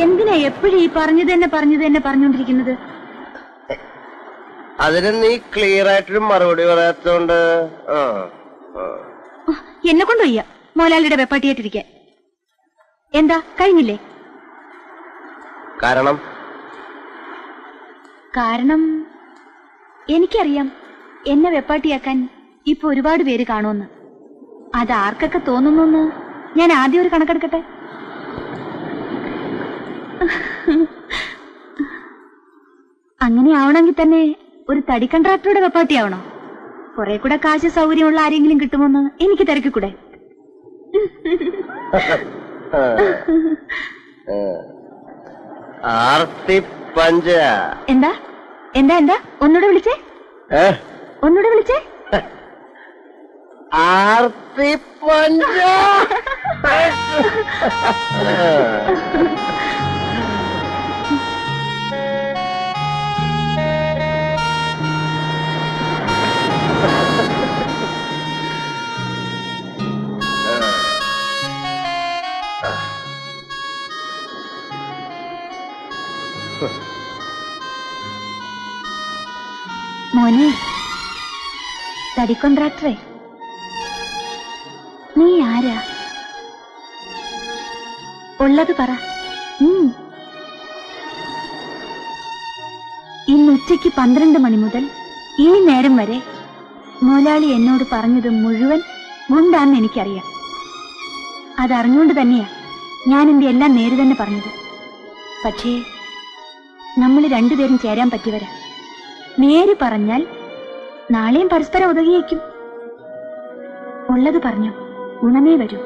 എന്തിനാ എപ്പോഴും ഈ പറഞ്ഞു തന്നെ പറഞ്ഞുകൊണ്ടിരിക്കുന്നത്? അതിന് നീ ക്ലിയർ ആയിട്ടൊരു മറുപടി പറയാത്തോണ്ട് എന്നെ കൊണ്ട് വയ്യ മോലാലിയുടെ വെപ്പാട്ടിയായിട്ടിരിക്കാൻ. എന്താ കഴിഞ്ഞില്ലേ? കാരണം എനിക്കറിയാം എന്നെ വെപ്പാട്ടിയാക്കാൻ ഇപ്പൊ ഒരുപാട് പേര് കാണുമെന്ന്. അത് ആർക്കൊക്കെ തോന്നുന്നു ഞാൻ ആദ്യം ഒരു കണക്കെടുക്കട്ടെ. അങ്ങനെ ആവണമെങ്കിൽ തന്നെ ഒരു തടി കൺട്രാക്ടറുടെ വെപ്പാട്ടിയാവണോ? കുറെ കൂടെ കാശ് സൗകര്യമുള്ള ആരെങ്കിലും കിട്ടുമെന്ന് എനിക്ക് തിരക്കിക്കൂടെ? എന്താ എന്താ എന്താ ഒന്നുകൂടെ വിളിച്ചേ, ഒന്നുകൂടെ വിളിച്ചേ. ആർത്തി പഞ്ച. മോനെ തടി കോൺട്രാക്ടറെ, നീ ആരാ? ഉള്ളത് പറ. ഇന്ന് ഉച്ചയ്ക്ക് 12 മണി മുതൽ ഈ നേരം വരെ മുതലാളി എന്നോട് പറഞ്ഞത് മുഴുവൻ ഗുണ്ടാന്ന് എനിക്കറിയാം. അതറിഞ്ഞുകൊണ്ട് തന്നെയാ ഞാൻ എന്റെ എല്ലാം നേര് തന്നെ പറഞ്ഞത്. പക്ഷേ നമ്മൾ രണ്ടുപേരും ചേരാൻ പറ്റിയവരാ. നേര് പറഞ്ഞാൽ നാളെയും പരസ്പരം ഉതകിയേക്കും. ഉള്ളത് പറഞ്ഞു ഗുണമേ വരൂ.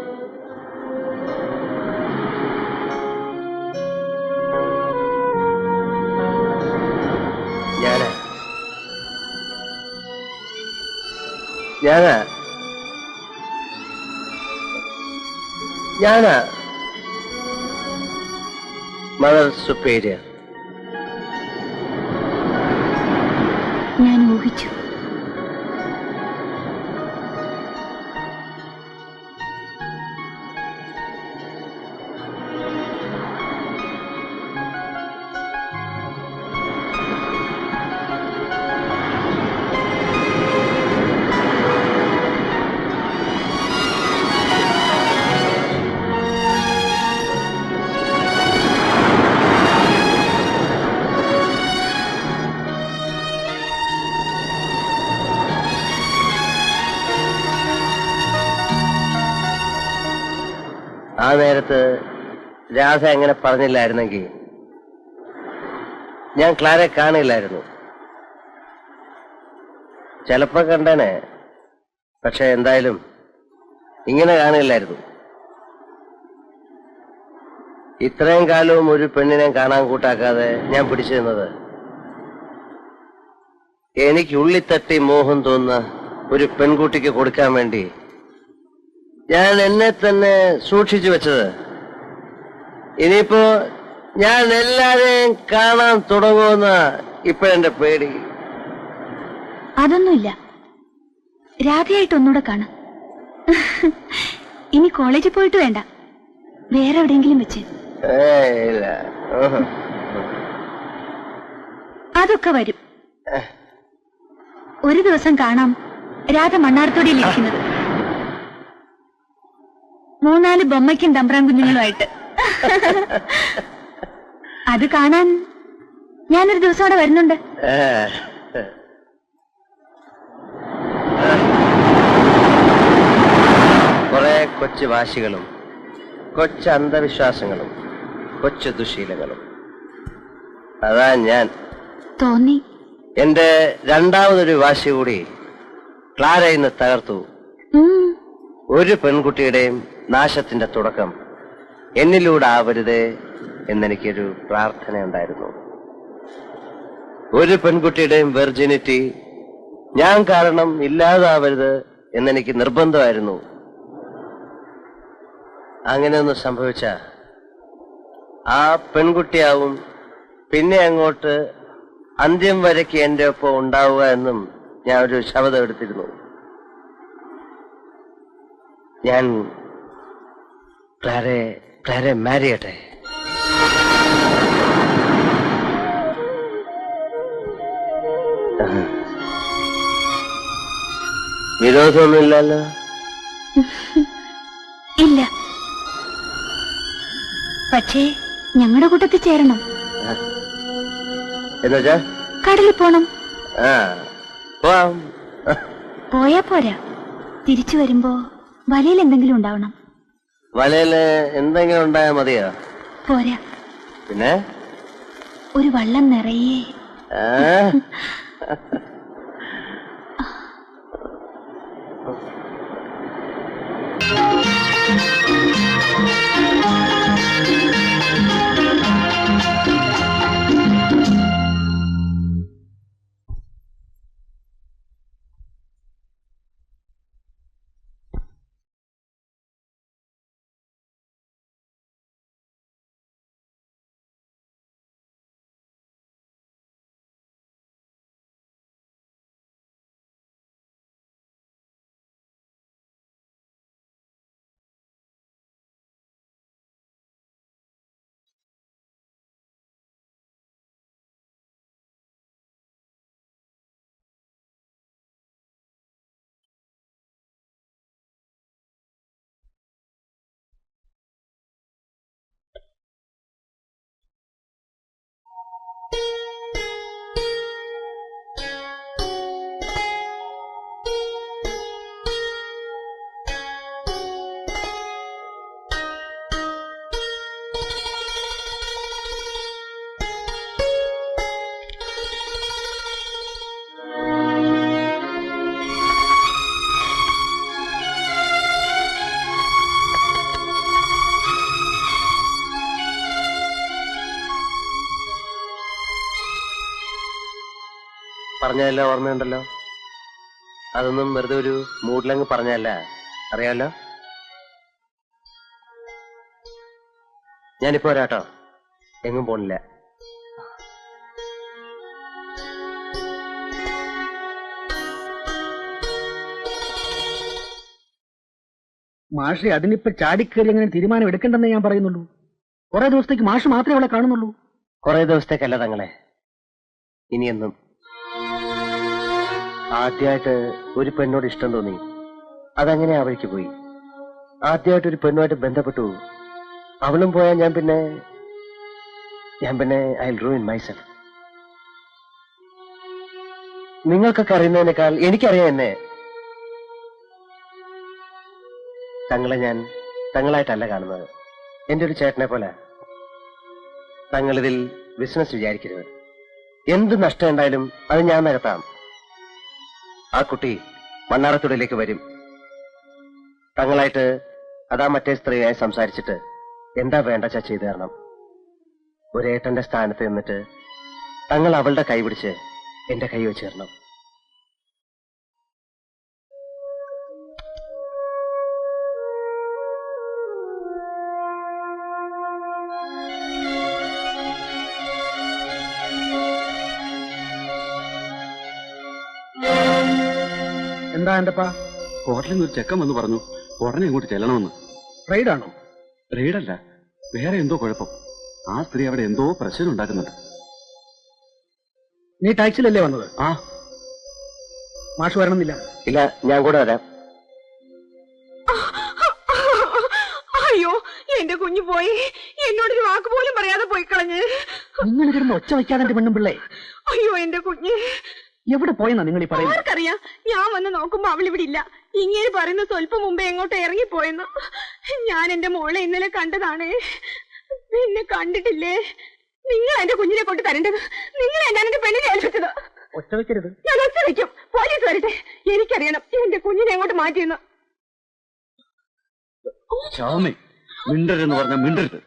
ഞാനാ മദർ സുപ്പീരിയർ. ഞാൻ ഊഹിച്ചു. ആ നേരത്ത് രാധ എങ്ങനെ പറഞ്ഞില്ലായിരുന്നെങ്കിൽ ഞാൻ ക്ലാരെ കാണില്ലായിരുന്നു. ചിലപ്പോ കണ്ടേനെ, പക്ഷെ എന്തായാലും ഇങ്ങനെ കാണില്ലായിരുന്നു. ഇത്രയും കാലവും ഒരു പെണ്ണിനെ കാണാൻ കൂട്ടാക്കാതെ ഞാൻ പിടിച്ചു നിന്നത് എനിക്ക് ഉള്ളിത്തട്ടി മോഹം തോന്നുന്ന ഒരു പെൺകുട്ടിക്ക് കൊടുക്കാൻ വേണ്ടി ഞാൻ എന്നെ തന്നെ സൂക്ഷിച്ചു വെച്ചത്. ഇനിയിപ്പോ ഞാൻ എല്ലാരെയും കാണാൻ തുടങ്ങുമെന്ന ഇപ്പോഴെന്റെ പേടി. അതൊന്നുമില്ല, രാധയായിട്ട് ഒന്നുകൂടെ കാണാം. ഇനി കോളേജിൽ പോയിട്ട് വേണ്ട, വേറെ എവിടെയെങ്കിലും വെച്ച്. അതൊക്കെ വരും. ഒരു ദിവസം കാണാം രാധ മണ്ണാർത്തോടിയിൽ ഇരിക്കുന്നത് 3-4 ബൊമ്മയ്ക്കും തമ്പ്രാൻ കുഞ്ഞുങ്ങളുമായിട്ട്. അത് കാണാൻ ഞാനൊരു ദിവസം അവിടെ വരുന്നുണ്ട്. കുറെ കൊച്ചു വാശികളും കൊച്ചു അന്ധവിശ്വാസങ്ങളും കൊച്ചു ദുശീലങ്ങളും. അതാ ഞാൻ. തോന്നി. എന്റെ രണ്ടാമതൊരു വാശി കൂടി ക്ലാര ഇന്ന് തകർത്തു. ഒരു പെൺകുട്ടിയുടെയും നാശത്തിന്റെ തുടക്കം എന്നിലൂടെ ആവരുതേ എന്നെനിക്കൊരു പ്രാർത്ഥനയുണ്ടായിരുന്നു. ഒരു പെൺകുട്ടിയുടെയും വെർജിനിറ്റി ഞാൻ കാരണം ഇല്ലാതാവരുത് എന്നെനിക്ക് നിർബന്ധമായിരുന്നു. അങ്ങനെയൊന്നും സംഭവിച്ച ആ പെൺകുട്ടിയാവും പിന്നെ അങ്ങോട്ട് അന്ത്യം വരയ്ക്ക് എന്റെ ഒപ്പം ഉണ്ടാവുക എന്നും ഞാൻ ഒരു ശപഥം എടുത്തിരുന്നു. ഞാൻ ക്ലാരെ മാരി ചെയ്യട്ടെ. വിരോധമൊന്നുമില്ലല്ലോ? ഇല്ല, പക്ഷേ ഞങ്ങളുടെ കൂട്ടത്തിൽ ചേരണം. എന്നുവെച്ചാ കടലിൽ പോണം. പോവാം. പോയാ പോരാ, തിരിച്ചു വരുമ്പോ വലയിൽ എന്തെങ്കിലും ഉണ്ടാവണം. വലയില് എന്തെങ്കിലും ഉണ്ടായാ മതിയോ? പോരാ, പിന്നെ ഒരു വള്ളം നിറയെ. പറഞ്ഞതെല്ലാം ഓർമ്മയുണ്ടല്ലോ. അതൊന്നും വെറുതെ ഒരു മൂഡിലങ്ങ് പറഞ്ഞല്ല, അറിയാലോ. ഞാനിപ്പോ വരാട്ടോ, എങ്ങും പോണില്ല. മാഷെ, അതിനിപ്പോ ചാടിക്കേറി അങ്ങനെ തീരുമാനം എടുക്കണ്ടെന്നേ ഞാൻ പറയുന്നുള്ളൂ. കുറെ ദിവസത്തേക്ക് മാഷ് മാത്രമേ അവളെ കാണുന്നുള്ളൂ. കുറെ ദിവസത്തേക്കല്ല തങ്ങളെ, ഇനിയെന്നും. ആദ്യമായിട്ട് ഒരു പെണ്ണോട് ഇഷ്ടം തോന്നി, അതങ്ങനെ ആ വഴിക്ക് പോയി. ആദ്യമായിട്ട് ഒരു പെണ്ണുമായിട്ട് ബന്ധപ്പെട്ടു, അവളും പോയാൽ ഞാൻ പിന്നെ ഐ വിൽ റൂയിൻ മൈസെൽഫ്. നിങ്ങൾക്കൊക്കെ അറിയുന്നതിനേക്കാൾ എനിക്കറിയാം എന്നെ. തങ്ങളെ ഞാൻ തങ്ങളായിട്ടല്ല കാണുന്നത്, എന്റെ ഒരു ചേട്ടനെ പോലെ. തങ്ങളിതിൽ ബിസിനസ് വിചാരിക്കരുത്. എന്ത് നഷ്ടം ഉണ്ടായാലും അത് ഞാൻ നികത്താം. ആ കുട്ടി മണ്ണാറത്തുള്ളിലേക്ക് വരും. തങ്ങളായിട്ട് അതാ മറ്റേ സ്ത്രീയായി സംസാരിച്ചിട്ട് എന്താ വേണ്ടച്ചാ ചെയ്തു തരണം. ഒരേട്ടന്റെ സ്ഥാനത്ത് നിന്നിട്ട് തങ്ങൾ അവളുടെ കൈ പിടിച്ച് എന്റെ കൈ വെച്ച് തരണം. എന്താ എന്റെപ്പാ? ഹോട്ടലിൽ നിന്ന് ഒരു ചെക്കൻ വന്ന് പറഞ്ഞു ഉടനെ ഇങ്ങോട്ട് ചെല്ലണമെന്ന്. റെയ്ഡാണോ? റെയ്ഡല്ല, വേറെ എന്തോ കുഴപ്പം. ആ സ്ത്രീ അവിടെ എന്തോ പ്രശ്നം ഉണ്ടാക്കുന്നുണ്ട്. നീ ടാക്സിയിലല്ലേ വന്നത്? ആ. മാഷ് വരണമെന്നില്ല? ഇല്ല, ഞാൻ കൂടെ വരാം. അയ്യോ, എന്റെ കുഞ്ഞു പോയി. എന്നോടൊരു വാക്ക് പോലും പറയാതെ പോയി കളഞ്ഞ്. നിങ്ങൾ കിടന്ന് ഒച്ച വയ്ക്കാതെ പെണ്ണും പിള്ളേ. അയ്യോ, എന്റെ കുഞ്ഞ് എവിടെ പോയെന്നാ നിങ്ങൾ ഈ പറയുന്നത്? ആർക്കറിയാം. ഞാൻ വന്ന് നോക്കുമ്പോ അവളിവിടെ ഇല്ല. ഇങ്ങനെ പറയുന്ന സ്വല്പം മുമ്പേ എങ്ങോട്ട് ഇറങ്ങിപ്പോയെന്ന്. ഞാൻ എന്റെ മോളെ ഇന്നലെ കണ്ടതാണ്. പിന്നെ കണ്ടിട്ടില്ലേ? നിങ്ങൾ എന്റെ കുഞ്ഞിനെ കൊണ്ട് തരേണ്ടത്. നിങ്ങൾ എന്നാണ് എന്റെ പെണ്ണിനെ ഏൽപ്പിച്ചത്. ഒച്ച വയ്ക്കരുത്. ഞാൻ ഒച്ച വയ്ക്കും. പോലീസ് വരട്ടെ. എനിക്കറിയണം എന്റെ കുഞ്ഞിനെ എങ്ങോട്ട് മാറ്റിയെന്ന്. ശ്യാമേ, മിണ്ടരുതെന്ന് പറഞ്ഞാൽ മിണ്ടരുത്.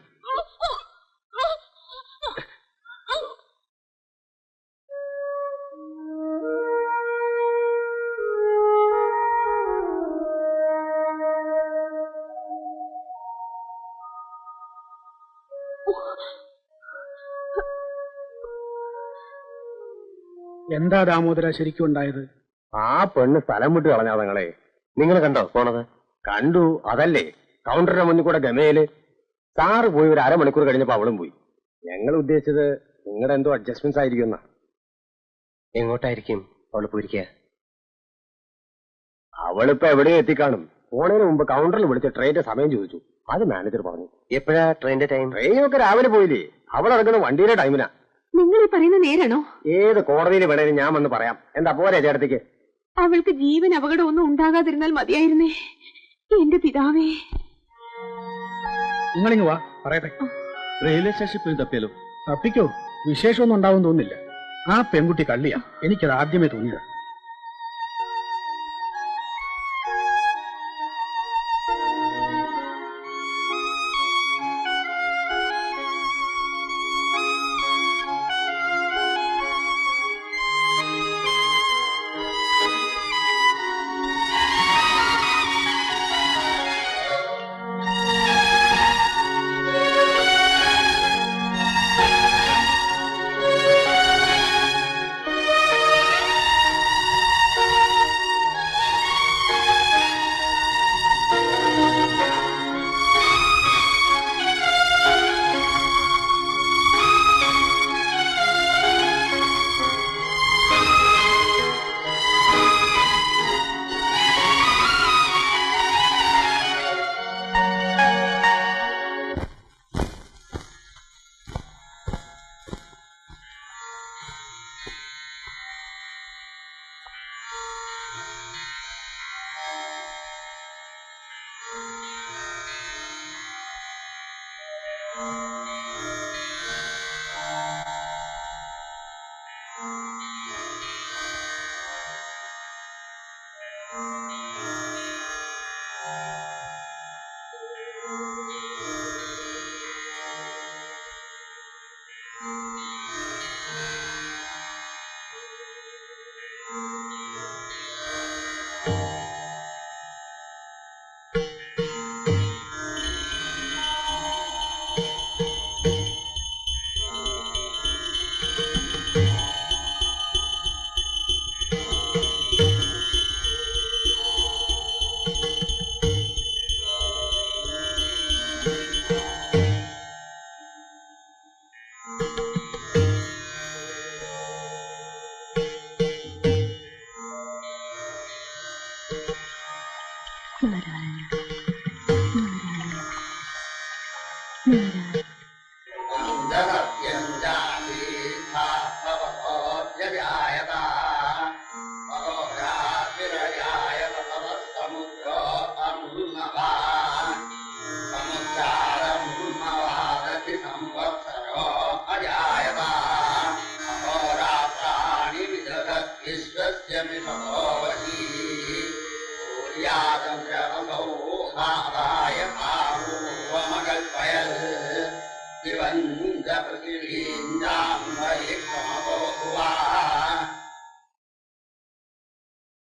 എന്താ ദാമോദര ശരിക്കും ഉണ്ടായത്? ആ പെണ്ണ് സ്ഥലം വിട്ട് കളഞ്ഞാ തങ്ങളെ. നിങ്ങൾ കണ്ടോ പോണത്? കണ്ടു, അതല്ലേ കൗണ്ടറിന്റെ മുന്നിൽ കൂടെ ഗമയില്. സാറ് പോയി ഒരു അരമണിക്കൂർ കഴിഞ്ഞപ്പോ അവളും പോയി. ഞങ്ങൾ ഉദ്ദേശിച്ചത് നിങ്ങളുടെ എന്തോ അഡ്ജസ്റ്റ്മെന്റ്സ് ആയിരിക്കുന്ന. എങ്ങോട്ടായിരിക്കും അവള് പോയിരിക്കുക? അവളിപ്പോ എവിടെയും എത്തിക്കാണും. പോണതിന് മുമ്പ് കൗണ്ടറിൽ വിളിച്ച് ട്രെയിന്റെ സമയം ചോദിച്ചു. അത് മാനേജർ പറഞ്ഞു. എപ്പോഴാ ട്രെയിനിന്റെ ടൈം? ട്രെയിനൊക്കെ രാവിലെ പോയില്ലേ. അവൾ ഇറങ്ങുന്ന വണ്ടിയുടെ ടൈമിനാ. നിങ്ങൾ ഈ പറയുന്ന നേരാണോ? ഏത് കോടതിയിൽ വേണേലും ഞാൻ വന്ന് പറയാം. എന്താ പോരെ ചേട്ടത്തേക്ക്? അവൾക്ക് ജീവൻ അപകടമൊന്നും ഉണ്ടാകാതിരുന്നാൽ മതിയായിരുന്നേ. എന്റെ പിതാവേ. നിങ്ങളിങ്ങ് വാ, പറയട്ടെ. റെയിൽവേ സ്റ്റേഷനിൽ പോയി തപ്പിയാലോ? തപ്പിക്കോ, വിശേഷമൊന്നും ഉണ്ടാവും തോന്നില്ല. ആ പെൺകുട്ടി കള്ളിയാ, എനിക്കത് ആദ്യമേ തോന്നിയതാ.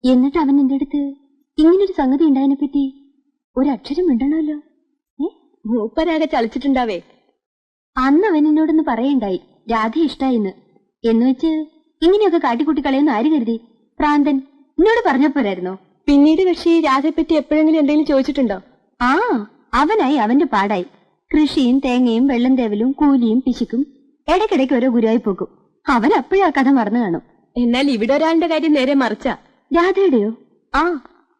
എന്നിട്ട് അവൻ എന്റെ അടുത്ത് ഇങ്ങനൊരു സംഗതി ഉണ്ടായതിനെ പറ്റി ഒരക്ഷരം മിണ്ടണമല്ലോ. മൂപ്പരാകെ ചളിച്ചിട്ടുണ്ടാവേ. അന്ന് അവൻ എന്നോടൊന്ന് പറയണ്ടായി രാധ ഇഷ്ടായിന്ന്. എന്നുവെച്ച് ഇങ്ങനെയൊക്കെ കാട്ടിക്കൂട്ടി കളയുന്ന ആര് കരുതി? പ്രാന്തൻ എന്നോട് പറഞ്ഞപ്പോരായിരുന്നോ? പിന്നീട് കക്ഷി രാധയെപ്പറ്റി എപ്പോഴെങ്കിലും എന്തെങ്കിലും ചോദിച്ചിട്ടുണ്ടോ? ആ, അവനായി അവന്റെ പാടായി. കൃഷിയും തേങ്ങയും വെള്ളം തേവലും കൂലിയും പിശുക്കും ഇടയ്ക്കിടയ്ക്ക് ഓരോ ഗുരുവായി പോക്കും. അവൻ അപ്പോഴാ കഥ മറന്നു കാണും. എന്നാൽ ഇവിടെ ഒരാളുടെ കാര്യം നേരെ മറിച്ചാ. രാധയുടെയോ? ആ,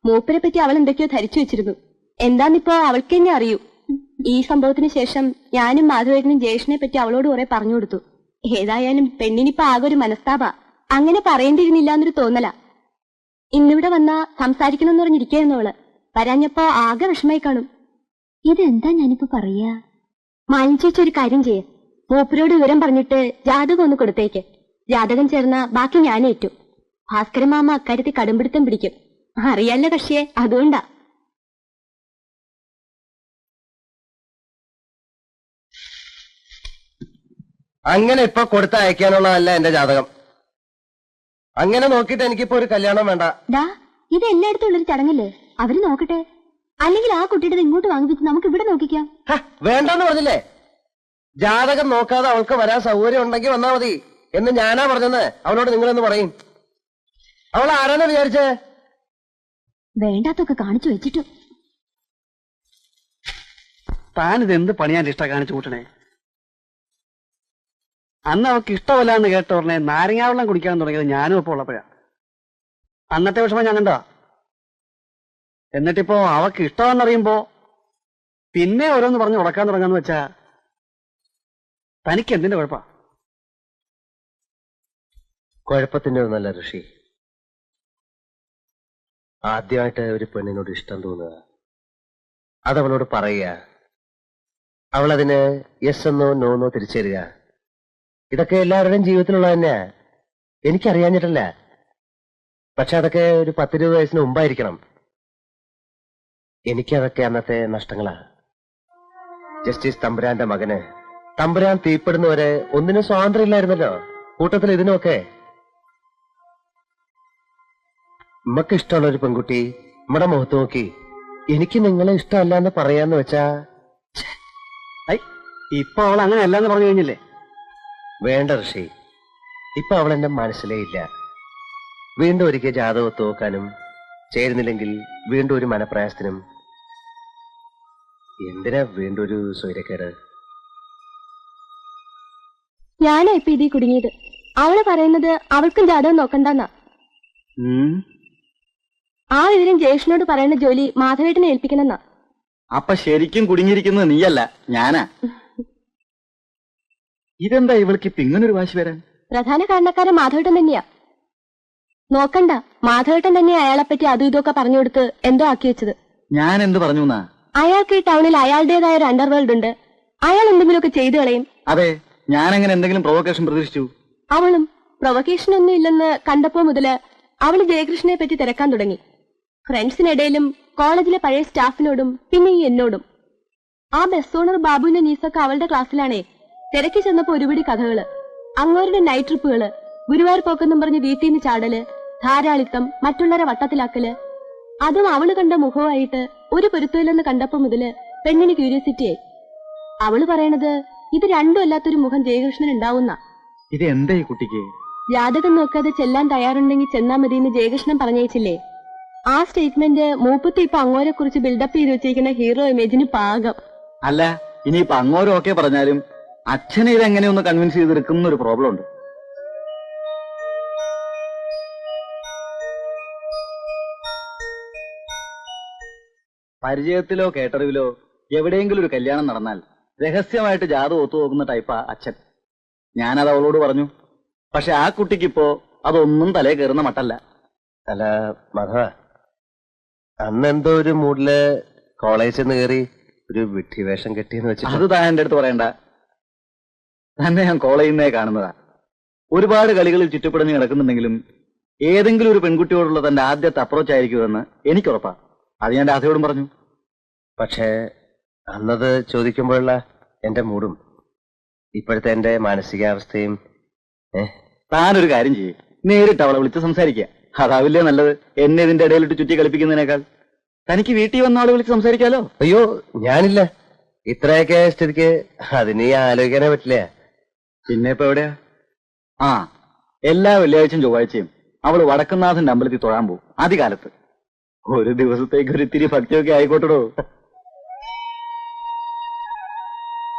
മൂപ്പരെ പറ്റി അവൾ എന്തൊക്കെയോ ധരിച്ചു വെച്ചിരുന്നു. എന്താന്നിപ്പോ അവൾക്ക് തന്നെ അറിയൂ. ഈ സംഭവത്തിന് ശേഷം ഞാനും മാധവേട്ടനും ജയേഷിനെ പറ്റി അവളോട് കുറെ പറഞ്ഞു കൊടുത്തു. ഏതായാലും പെണ്ണിനിപ്പോ ആകെ ഒരു മനസ്താപ. അങ്ങനെ പറയേണ്ടിയിരുന്നില്ല എന്നൊരു തോന്നല. ഇന്നിവിടെ വന്നാ സംസാരിക്കണമെന്ന് പറഞ്ഞിരിക്കായിരുന്നു അവള്. വരാഞ്ഞപ്പോ ആകെ വിഷമായി കാണും. ഇതെന്താ ഞാനിപ്പോ പറയാ? മാലിനി ചേച്ചി ഒരു കാര്യം ചെയ്യേ, മൂപ്പരോട് വിവരം പറഞ്ഞിട്ട് ജാതകം ഒന്ന് കൊടുത്തേക്ക്. ജാതകം ചേർന്ന ബാക്കി ഞാനേറ്റു. ഭാസ്കരൻ മാമ അക്കാര്യത്തിൽ കടുംപിടുത്തം പിടിക്കും. അറിയാല്ല കക്ഷിയെ, അതുകൊണ്ടാ. അങ്ങനെ ഇപ്പൊ കൊടുത്ത് അയക്കാനുള്ളതല്ല എന്റെ ജാതകം. അങ്ങനെ നോക്കിയിട്ട് എനിക്കിപ്പോ ഒരു കല്യാണം വേണ്ട. ഡാ, ഇത് എല്ലായിടത്തും ഉള്ളൊരു ചടങ്ങല്ലേ? അവര് നോക്കട്ടെ. അല്ലെങ്കിൽ ആ കുട്ടിയുടെ ഇങ്ങോട്ട് വാങ്ങിപ്പിച്ച് നമുക്ക് ഇവിടെ നോക്കിക്കാം. വേണ്ടെന്ന് പറഞ്ഞില്ലേ? ജാതകം നോക്കാതെ അവൾക്ക് വരാൻ സൗകര്യം ഉണ്ടെങ്കിൽ വന്നാ മതി എന്ന് ഞാനാ പറഞ്ഞെന്ന് അവനോട് നിങ്ങളെന്ന് പറയും. അവൾ ആരാന്ന് വിചാരിച്ചേ? വേണ്ടാത്തൊക്കെ കാണിച്ചു വെച്ചിട്ടു. താനിത് എന്ത് പണിയാൻ ഇഷ്ട കാണിച്ചു കൂട്ടണേ? അന്ന് അവൾക്ക് ഇഷ്ടമല്ല എന്ന് കേട്ട ഉടനെ നാരങ്ങാവെള്ളം കുടിക്കാൻ തുടങ്ങിയത് ഞാനും ഇപ്പോൾ ഉള്ളപ്പോഴാ. അന്നത്തെ വിഷമം ഞാൻ കണ്ടാ. എന്നിട്ടിപ്പോ അവൾക്ക് ഇഷ്ടമെന്നറിയുമ്പോ പിന്നെ ഓരോന്ന് പറഞ്ഞ് ഉടക്കാൻ തുടങ്ങാന്ന് വെച്ചാ തനിക്ക് എന്തിന്റെ കുഴപ്പാ? കുഴപ്പത്തിന്റെ ഒന്നല്ല ഋഷി. ആദ്യമായിട്ട് ഒരു പെണ്ണിനോട് ഇഷ്ടം തോന്നുക, അതവളോട് പറയുക, അവളതിന് യെസ് എന്നോ നോ എന്നോ തിരിച്ചേരുക, ഇതൊക്കെ എല്ലാവരുടെയും ജീവിതത്തിലുള്ള തന്നെയാ. എനിക്കറിയാഞ്ഞിട്ടല്ല, പക്ഷെ അതൊക്കെ ഒരു 10-20 വയസ്സിന് മുമ്പായിരിക്കണം. എനിക്കതൊക്കെ അന്നത്തെ നഷ്ടങ്ങളാ. ജസ്റ്റിസ് തമ്പുരാന്റെ മകന് തമ്പുരാൻ തീപ്പെടുന്നവരെ ഒന്നിനും സ്വാതന്ത്ര്യം ഇല്ലായിരുന്നല്ലോ, കൂട്ടത്തിൽ ഇതിനുമൊക്കെ. നമ്മക്ക് ഇഷ്ടമുള്ള ഒരു പെൺകുട്ടി നമ്മുടെ മുഖത്ത് നോക്കി എനിക്ക് നിങ്ങളെ ഇഷ്ടമല്ല എന്ന് പറയാന്ന് വെച്ചാ, ഇപ്പൊ അവൾ അങ്ങനെ അല്ലാന്ന് പറഞ്ഞു കഴിഞ്ഞില്ലേ? വേണ്ട ഋഷി, ഇപ്പൊ അവൾ എന്റെ മനസ്സിലേ ഇല്ല. വീണ്ടും ഒരിക്കൽ ജാതകത്ത് നോക്കാനും ചേരുന്നില്ലെങ്കിൽ വീണ്ടും ഒരു മനപ്രയാസത്തിനും. എന്തിനാ വീണ്ടും ഒരു സ്വൈരക്കേട്? ഞാനാ ഇപ്പൊ ഇതീ കുടുങ്ങിയത്. അവള് പറയുന്നത് അവൾക്കും ജാതകം നോക്കണ്ടെന്നാ. ആ വിവരം ജയേഷിനോട് പറയുന്ന ജോലി മാധവേട്ടനെ ഏൽപ്പിക്കണമെന്നാ. അപ്പൊ ശരിക്കും കുടുങ്ങിയിരിക്കുന്നത് നീയല്ല, ഞാനാ. ഇതെന്താ ഇവൾക്ക് ഇപ്പൊ ഇങ്ങനൊരു വാശി വരാൻ? പ്രധാന കാരണക്കാരൻ മാധവേട്ടൻ തന്നെയാ. നോക്കണ്ട, മാധവേട്ടൻ തന്നെ അയാളെപ്പറ്റി അതും ഇതൊക്കെ പറഞ്ഞു കൊടുത്ത് എന്തോ ആക്കി വെച്ചത്. ഞാൻ എന്ത് പറഞ്ഞു എന്നാ? അയാൾക്ക് ഈ ടൗണിൽ അയാളുടേതായ ഒരു അണ്ടർവേൾഡ് ഉണ്ട്. അയാൾ എന്തെങ്കിലുമൊക്കെ ചെയ്തു കളയും. അതെ, ഞാൻ അങ്ങനെ എന്തെങ്കിലും പ്രൊവക്കേഷൻ പ്രതീക്ഷിച്ചു? അവളും പ്രൊവക്കേഷൻ ഒന്നും ഇല്ലെന്ന് കണ്ടപ്പോ മുതല് അവള് ജയകൃഷ്ണനെ പറ്റി തിരക്കാൻ തുടങ്ങി. ഫ്രണ്ട്സിനിടയിലും കോളേജിലെ പഴയ സ്റ്റാഫിനോടും പിന്നെ ഈ എന്നോടും. ആ ബസ് ഓണർ ബാബുവിന്റെ നീസൊക്കെ അവളുടെ ക്ലാസ്സിലാണേ. തിരക്കി ചെന്നപ്പോ ഒരുപിടി കഥകള്, അങ്ങോരുടെ നൈറ്റ് ട്രിപ്പുകള്, ഗുരുവായൂർ പോക്കെന്നും പറഞ്ഞ് വീട്ടിൽ നിന്ന് ചാടല്, ധാരാളിത്തം, മറ്റുള്ളവരെ വട്ടത്തിലാക്കല്. അതും അവള് കണ്ട മുഖമായിട്ട് ഒരു പൊരുത്തമില്ലെന്ന് കണ്ടപ്പോ മുതല് പെണ്ണിന് ക്യൂരിയോസിറ്റിയായി. അവള് പറയണത് ഇത് രണ്ടും അല്ലാത്തൊരു മുഖം ജയകൃഷ്ണൻ ഉണ്ടാവുന്ന. ഇത് എന്താ ഈ കുട്ടിക്ക്? ജാതകം നോക്കാതെ ചെല്ലാൻ തയ്യാറുണ്ടെങ്കിൽ ചെന്നാ മതിയെന്ന് ജയകൃഷ്ണൻ പറഞ്ഞയച്ചില്ലേ? ആ സ്റ്റേറ്റ്മെന്റ് മൂപ്പത്തി ഇപ്പൊ അങ്ങോരെ കുറിച്ച് ബിൽഡപ്പ് ചെയ്ത് വെച്ചിരിക്കുന്ന ഹീറോ ഇമേജിന് പാകം. അല്ല, ഇനിയിപ്പൊ അങ്ങോരും ഒക്കെ പറഞ്ഞാലും അച്ഛനെ ഇതെങ്ങനെയൊന്ന് കൺവിൻസ് ചെയ്തെടുക്കുന്ന ഒരു പ്രോബ്ലം ഉണ്ട്. പരിചയത്തിലോ കേട്ടറിവിലോ എവിടെയെങ്കിലും ഒരു കല്യാണം നടന്നാൽ രഹസ്യമായിട്ട് ജാതകം ഒത്തുനോക്കുന്ന ടൈപ്പാ അച്ഛൻ. ഞാനത് അവളോട് പറഞ്ഞു. പക്ഷെ ആ കുട്ടിക്കിപ്പോ അതൊന്നും തലേ കയറുന്ന മട്ടല്ല. അല്ല മാധവ, അന്നെന്തോ ഒരു മൂഡില് കോളേജിൽ നിന്ന് കയറി ഒരു വിഡ്ഢിവേഷം കെട്ടിയെന്ന് വെച്ചിട്ട്. അത് താൻ എന്റെ അടുത്ത് പറയണ്ട. തന്നെ ഞാൻ കോളേജിൽ നിന്നേ കാണുന്നതാ. ഒരുപാട് കളികളിൽ ചുറ്റപ്പെടഞ്ഞ് കിടക്കുന്നുണ്ടെങ്കിലും ഏതെങ്കിലും ഒരു പെൺകുട്ടിയോടുള്ള തന്റെ ആദ്യത്തെ അപ്രോച്ച് ആയിരിക്കുമെന്ന് എനിക്കുറപ്പാ. അത് ഞാൻ രാധയോടും പറഞ്ഞു. പക്ഷേ അന്നത് ചോദിക്കുമ്പോഴുള്ള എന്റെ മൂഡും ഇപ്പോഴത്തെ എന്റെ മാനസികാവസ്ഥയും. താനൊരു കാര്യം ചെയ്യേ, നേരിട്ട് അവളെ വിളിച്ച് സംസാരിക്കുക. അതാവില്ലേ നല്ലത്, എന്നെ ഇതിന്റെ ഇടയിലിട്ട് ചുറ്റി കളിപ്പിക്കുന്നതിനേക്കാൾ. തനിക്ക് വീട്ടിൽ വന്ന ആളെ വിളിച്ച് സംസാരിക്കാലോ. അയ്യോ, ഞാനില്ല. ഇത്രയൊക്കെ സ്ഥിതിക്ക് അതിന് ആലോചിക്കാനേ പറ്റില്ല. പിന്നെ ഇപ്പൊ എവിടെയാ? ആ, എല്ലാ വെള്ളിയാഴ്ചയും ചൊവ്വാഴ്ചയും അവള് വടക്കുന്നാഥന്റെ അമ്പലത്തിൽ തൊഴാൻ പോകും. ആദ്യകാലത്ത് ഒരു ദിവസത്തേക്ക് ഒരു ഇത്തിരി ഭക്തിയൊക്കെ ആയിക്കോട്ടോ.